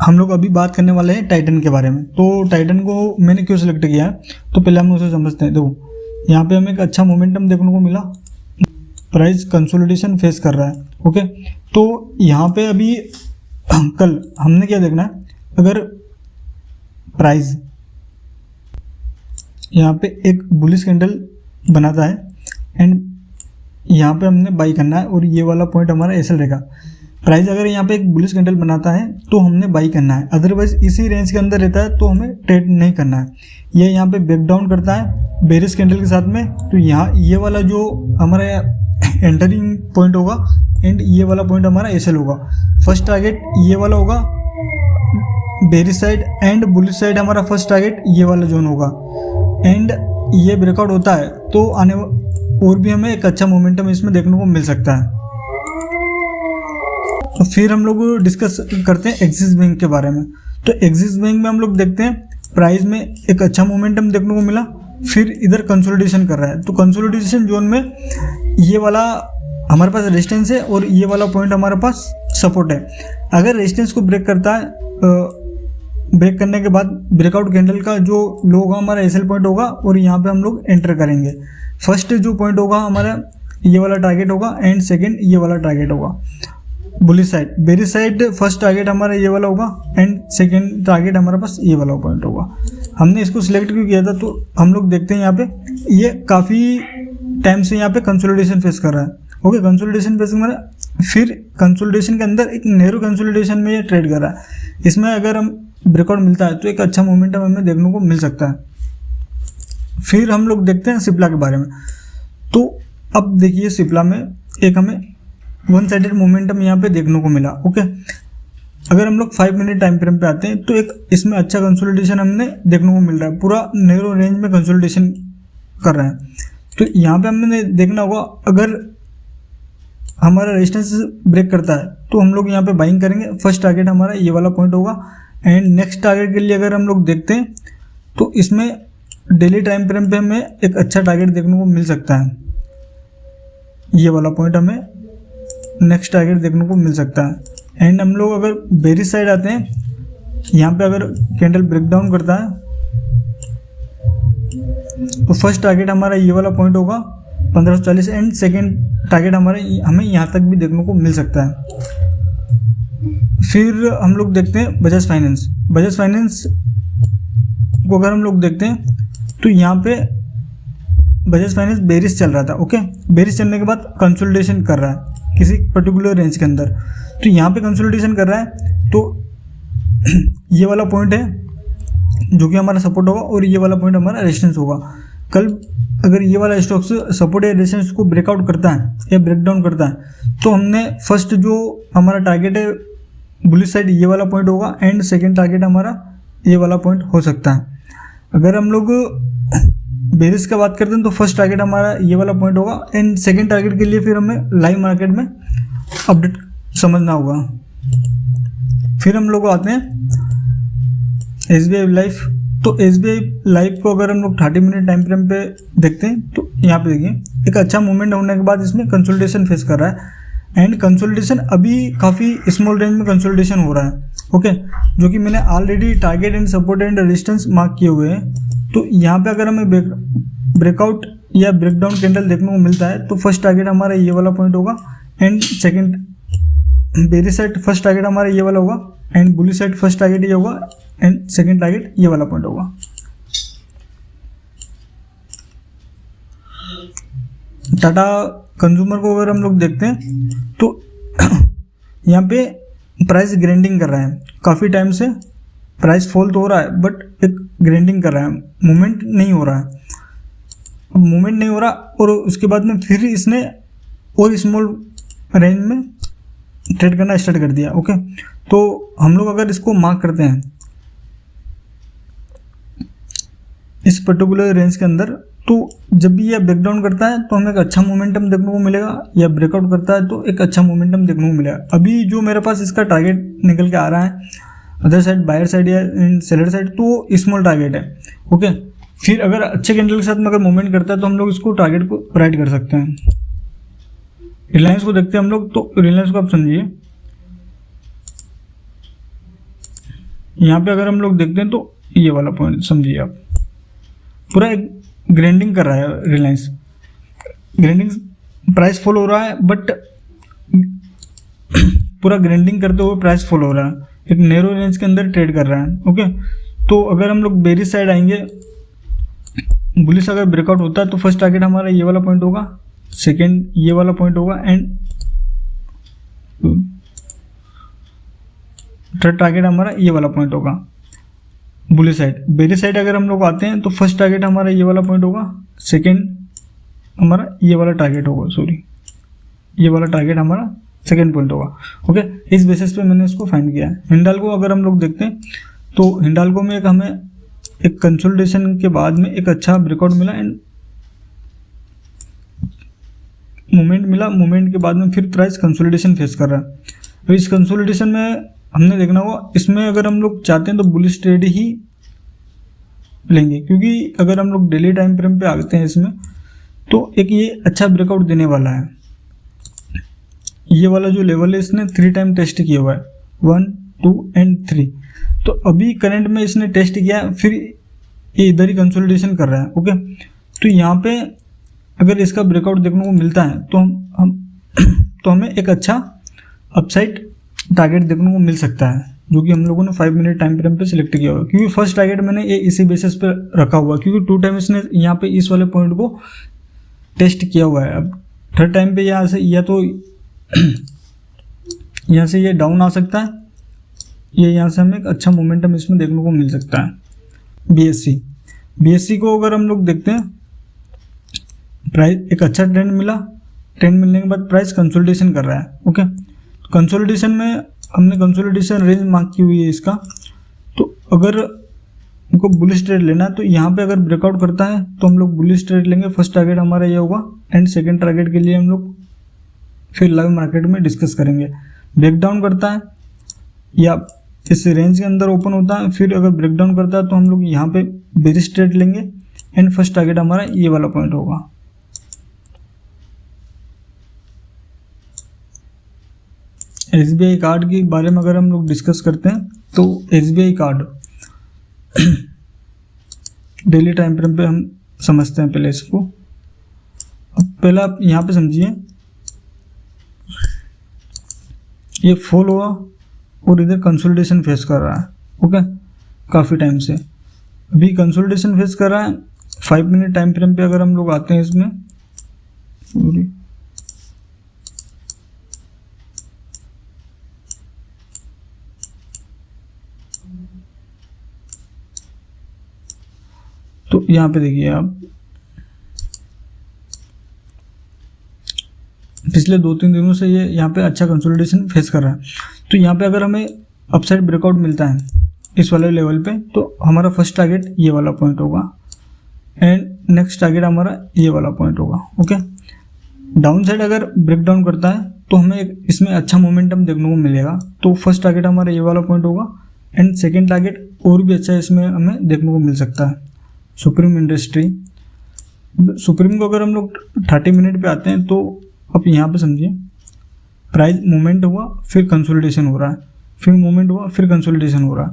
हम लोग अभी बात करने वाले हैं टाइटन के बारे में। तो टाइटन को मैंने क्यों सिलेक्ट किया है, तो पहले हम उसे समझते हैं। देखो यहाँ पे हमें एक अच्छा मोमेंटम देखने को मिला, प्राइस कंसोलिडेशन फेस कर रहा है। ओके, तो यहाँ पे अभी कल हमने क्या देखना है, अगर प्राइस यहाँ पे एक बुलिश कैंडल बनाता है एंड यहाँ पे हमने बाई करना है और ये वाला पॉइंट हमारा एसएल रहेगा। प्राइस अगर यहाँ पे एक बुलिश कैंडल बनाता है तो हमने बाई करना है, अदरवाइज इसी रेंज के अंदर रहता है तो हमें ट्रेड नहीं करना है। ये यहाँ पे ब्रेक डाउन करता है बेरिश कैंडल के साथ में, तो यहाँ ये वाला जो हमारा एंटरिंग पॉइंट होगा एंड ये वाला पॉइंट हमारा एसएल होगा। फर्स्ट टारगेट ये वाला होगा bearish side and bullish side हमारा फर्स्ट टारगेट ये वाला जोन होगा। एंड ये ब्रेकआउट होता है तो आने और भी हमें एक अच्छा मोमेंटम इसमें देखने को मिल सकता है। तो फिर हम लोग डिस्कस करते हैं एक्सिस बैंक के बारे में। तो एक्सिस बैंक में हम लोग देखते हैं प्राइस में एक अच्छा मोमेंटम देखने को मिला, फिर इधर कंसोलिडेशन कर रहा है। तो कंसोलिडेशन जोन में ये वाला हमारे पास रेजिस्टेंस है और ये वाला पॉइंट हमारे पास सपोर्ट है। अगर रेजिस्टेंस को ब्रेक करता है, ब्रेक करने के बाद ब्रेकआउट कैंडल का जो लो होगा हमारा एसएल पॉइंट होगा और यहाँ पे हम लोग एंटर करेंगे। फर्स्ट जो पॉइंट होगा हमारा ये वाला टारगेट होगा एंड सेकंड ये वाला टारगेट होगा bullish side. Bearish side first target हमारा ये वाला होगा एंड सेकंड टारगेट हमारे पास ये वाला पॉइंट होगा। हमने इसको सिलेक्ट क्यों किया था, तो हम लोग देखते हैं यहाँ पे ये काफ़ी टाइम से यहाँ पे कंसोलिडेशन फेस कर रहा है। ओके, कंसोलिडेशन फेस कर रहा है, फिर कंसोलिडेशन के अंदर एक नैरो कंसोलिडेशन में ये ट्रेड कर रहा है। इसमें अगर हम ब्रेकआउट मिलता है तो एक अच्छा मोमेंटम हमें देखने को मिल सकता है। फिर हम लोग देखते हैं सिप्ला के बारे में। तो अब देखिए सिप्ला में एक हमें वन साइडेड मोमेंटम यहाँ पे देखने को मिला। ओके, अगर हम लोग 5 मिनट टाइम फ्रेम पे आते हैं तो एक इसमें अच्छा कंसोलिडेशन हमने देखने को मिल रहा है, पूरा नैरो रेंज में कंसोलिडेशन कर रहा है। तो यहाँ पे हमने देखना होगा अगर हमारा रेजिस्टेंस ब्रेक करता है तो हम लोग यहाँ पे बाइंग करेंगे। फर्स्ट टारगेट हमारा ये वाला पॉइंट होगा एंड नेक्स्ट टारगेट के लिए अगर हम लोग देखते हैं तो इसमें डेली टाइम फ्रेम पे हमें एक अच्छा टारगेट देखने को मिल सकता है। ये वाला पॉइंट हमें नेक्स्ट टारगेट देखने को मिल सकता है। एंड हम लोग अगर बेरिश साइड आते हैं, यहाँ पे अगर कैंडल ब्रेक डाउन करता है तो फर्स्ट टारगेट हमारा ये वाला पॉइंट होगा 1540 एंड सेकेंड टारगेट हमें यहाँ तक भी देखने को मिल सकता है। फिर हम लोग देखते हैं बजाज फाइनेंस। बजाज फाइनेंस को अगर हम लोग देखते हैं तो यहाँ पे बजाज फाइनेंस बेरिश चल रहा था। ओके, बेरिश चलने के बाद कंसोलिडेशन कर रहा है किसी पर्टिकुलर रेंज के अंदर। तो यहाँ पे कंसोलिडेशन कर रहा है तो ये वाला पॉइंट है जो कि हमारा सपोर्ट होगा और ये वाला पॉइंट हमारा रेजिस्टेंस होगा। कल अगर ये वाला स्टॉक सपोर्ट या रेजिस्टेंस को ब्रेकआउट करता है या ब्रेकडाउन करता है तो हमने फर्स्ट जो हमारा टारगेट है बुलिश साइड ये वाला पॉइंट होगा एंड सेकेंड टारगेट हमारा ये वाला पॉइंट हो सकता है। अगर हम लोग बेरिश का बात करते हैं तो फर्स्ट टारगेट हमारा ये वाला पॉइंट होगा एंड सेकेंड टारगेट के लिए फिर हमें लाइव मार्केट में अपडेट समझना होगा। फिर हम लोग आते हैं एसबीआई लाइफ। तो एसबीआई लाइफ को अगर हम लोग 30 मिनट टाइम फ्रेम पे देखते हैं तो यहाँ पे देखिए एक अच्छा मूवमेंट होने के बाद इसमें कंसोलिडेशन फेस कर रहा है एंड कंसोलिडेशन अभी काफ़ी स्मॉल रेंज में कंसोलिडेशन हो रहा है। ओके, जो कि मैंने already target and support and resistance mark किए हुए हैं। तो यहाँ पे अगर हमें ब्रेकआउट या ब्रेकडाउन कैंडल देखने को मिलता है तो फर्स्ट टारगेट हमारा ये वाला पॉइंट होगा and second bearish side first target हमारा ये वाला होगा and bullish side first target ये होगा एंड सेकंड टारगेट ये वाला पॉइंट होगा। टाटा कंज्यूमर को अगर हम लोग देखते हैं तो यहाँ पे प्राइस ग्राइंडिंग कर रहा है, काफ़ी टाइम से प्राइस फॉल तो हो रहा है बट एक ग्राइंडिंग कर रहा है, मूवमेंट नहीं हो रहा है। मूवमेंट नहीं हो रहा और उसके बाद में फिर इसने और स्मॉल रेंज में ट्रेड करना स्टार्ट कर दिया। ओके, तो हम लोग अगर इसको मार्क करते हैं इस पर्टिकुलर रेंज के अंदर तो जब भी यह ब्रेकडाउन करता है तो हमें एक अच्छा मोमेंटम देखने को मिलेगा, या ब्रेकआउट करता है तो एक अच्छा मोमेंटम देखने को मिलेगा। अभी जो मेरे पास इसका टारगेट निकल के आ रहा है अदर साइड बायर साइड या सेलर साइड तो स्मॉल टारगेट है। ओके, फिर अगर अच्छे कैंडल के साथ में अगर मूवमेंट करता है तो हम लोग इसको टारगेट को राइट कर सकते हैं। रिलायंस को देखते हैं हम लोग। तो रिलायंस को आप समझिए यहाँ पे अगर हम लोग देखते हैं तो ये वाला पॉइंट समझिए आप, पूरा एक ग्राइंडिंग कर रहा है रिलायंस, ग्राइंडिंग प्राइस फॉल हो रहा है, बट पूरा ग्राइंडिंग करते हुए प्राइस फॉल हो रहा है, एक नैरो रेंज के अंदर ट्रेड कर रहा है। ओके, तो अगर हम लोग बेरिश साइड आएंगे, बुलिश अगर ब्रेकआउट होता है तो फर्स्ट टारगेट हमारा ये वाला पॉइंट होगा, सेकेंड ये वाला पॉइंट होगा, एंड थर्ड टारगेट हमारा ये वाला पॉइंट होगा बुलिश साइड। बेरिश साइड अगर हम लोग आते हैं तो फर्स्ट टारगेट हमारा ये वाला पॉइंट होगा, सेकेंड हमारा ये वाला टारगेट होगा, सॉरी ये वाला टारगेट हमारा सेकेंड पॉइंट होगा। ओके, इस बेसिस पे मैंने इसको फाइंड किया है। हिंडाल्को अगर हम लोग देखते हैं तो हिंडाल्को में हमें एक कंसोलिडेशन के बाद में एक अच्छा ब्रेकआउट मिला एंड मोमेंट मिला, मोमेंट के बाद में फिर प्राइस कंसोलिडेशन फेस कर रहा है। तो इस कंसोलिडेशन में हमने देखना होगा, इसमें अगर हम लोग चाहते हैं तो बुलिश ट्रेड ही लेंगे, क्योंकि अगर हम लोग डेली टाइम फ्रेम पे आते हैं इसमें तो एक ये अच्छा ब्रेकआउट देने वाला है। ये वाला जो लेवल है इसने 3 टाइम टेस्ट किया हुआ है, 1, 2 एंड 3। तो अभी करंट में इसने टेस्ट किया है, फिर ये इधर ही कंसोलिडेशन कर रहा है। ओके, तो यहाँ पे अगर इसका ब्रेकआउट देखने को मिलता है तो तो हमें एक अच्छा अपसाइड टारगेट देखने को मिल सकता है, जो कि हम लोगों ने 5 मिनट टाइम फ्रेम पे सिलेक्ट किया हुआ है। क्योंकि फर्स्ट टारगेट मैंने ये इसी बेसिस पे रखा हुआ है, क्योंकि 2 टाइम इसने यहाँ पे इस वाले पॉइंट को टेस्ट किया हुआ है। अब थर्ड टाइम पे यहाँ से या तो यहाँ से ये डाउन आ सकता है, ये यहाँ से हमें एक अच्छा मोमेंटम इसमें देखने को मिल सकता है। बीएससी को अगर हम लोग देखते हैं, प्राइस एक अच्छा ट्रेंड मिला, ट्रेंड मिलने के बाद प्राइस कंसोलिडेशन कर रहा है। ओके, कंसोलिडेशन में हमने कंसोलिडेशन रेंज मार्क की हुई है इसका, तो अगर हमको बुलिश ट्रेड लेना है तो यहाँ पे अगर ब्रेकआउट करता है तो हम लोग बुलिश ट्रेड लेंगे। फर्स्ट टारगेट हमारा ये होगा एंड सेकेंड टारगेट के लिए हम लोग फिर लाइव मार्केट में डिस्कस करेंगे। ब्रेकडाउन करता है या इस रेंज के अंदर ओपन होता है, फिर अगर ब्रेकडाउन करता है तो हम लोग यहाँ पे बेरिश ट्रेड लेंगे एंड फर्स्ट टारगेट हमारा ये वाला पॉइंट होगा। एसबीआई कार्ड के बारे में अगर हम लोग डिस्कस करते हैं तो SBI card daily time frame पे हम समझते हैं पहले इसको। अब पहला आप यहाँ पे समझिए, ये फॉल हुआ और इधर कंसोलिडेशन फेस कर रहा है। ओके, काफ़ी टाइम से अभी कंसोलिडेशन फेस कर रहा है। 5 मिनट टाइम फ्रेम पे अगर हम लोग आते हैं इसमें, सॉरी तो यहाँ पे देखिए आप, पिछले 2-3 दिनों से ये यहाँ पे अच्छा कंसोलिडेशन फेस कर रहा है। तो यहाँ पे अगर हमें अपसाइड ब्रेकआउट मिलता है इस वाले लेवल पे तो हमारा फर्स्ट टारगेट ये वाला पॉइंट होगा एंड नेक्स्ट टारगेट हमारा ये वाला पॉइंट होगा। ओके, डाउन साइड अगर ब्रेकडाउन करता है तो हमें इसमें अच्छा मोमेंटम देखने को मिलेगा। तो फर्स्ट टारगेट हमारा ये वाला पॉइंट होगा एंड सेकेंड टारगेट और भी अच्छा इसमें हमें देखने को मिल सकता है, सुप्रीम इंडस्ट्री। सुप्रीम को अगर हम लोग 30 मिनट पे आते हैं तो अब यहाँ पे समझिए, प्राइस मूवमेंट हुआ फिर कंसोलिडेशन हो रहा है, फिर मूवमेंट हुआ फिर कंसोलिडेशन हो रहा है,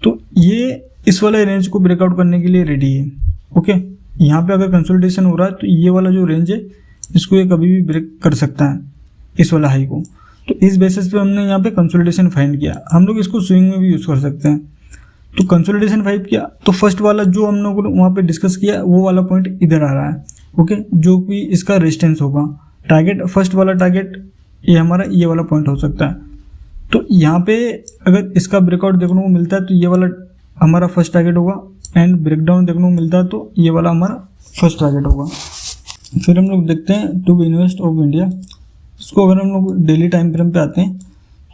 तो ये इस वाले रेंज को ब्रेकआउट करने के लिए रेडी है। ओके, यहाँ पे अगर कंसोलिडेशन हो रहा है तो ये वाला जो रेंज है इसको ये कभी भी ब्रेक कर सकता है, इस वाला हाई को। तो इस बेसिस पे हमने यहाँ पे कंसोलिडेशन फाइंड किया। हम लोग इसको स्विंग में भी यूज़ कर सकते हैं। तो कंसोलिडेशन फाइंड किया तो फर्स्ट वाला जो हम लोग वहाँ पे डिस्कस किया वो वाला पॉइंट इधर आ रहा है। ओके, जो कि इसका रेजिस्टेंस होगा। टारगेट फर्स्ट वाला टारगेट ये हमारा ये वाला पॉइंट हो सकता है। तो यहाँ पे अगर इसका ब्रेकआउट देखने को मिलता है तो ये वाला हमारा फर्स्ट टारगेट होगा एंड ब्रेकडाउन देखने को मिलता है तो ये वाला हमारा फर्स्ट टारगेट होगा। फिर हम लोग देखते हैं टू इन्वेस्ट ऑफ इंडिया। इसको अगर हम लोग डेली टाइम फ्रेम पे आते हैं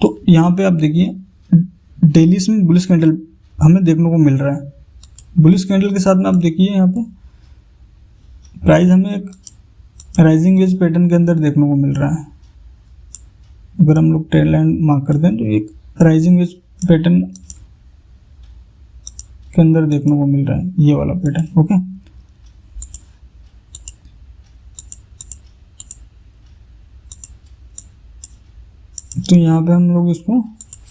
तो यहाँ पे आप देखिए डेली में बुलिश कैंडल हमें देखने को मिल रहा है। बुलिश कैंडल के साथ में आप देखिए यहाँ पे प्राइस हमें एक राइजिंग वेज पैटर्न के अंदर देखने को मिल रहा है। अगर हम लोग ट्रेंड लाइन मार्क करते हैं तो एक राइजिंग वेज पैटर्न के अंदर देखने को मिल रहा है, ये वाला पैटर्न। ओके, तो यहाँ पे हम लोग इसको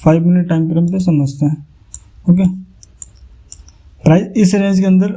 5 मिनट टाइम फ्रेम पे समझते हैं। ओके, प्राइस इस रेंज के अंदर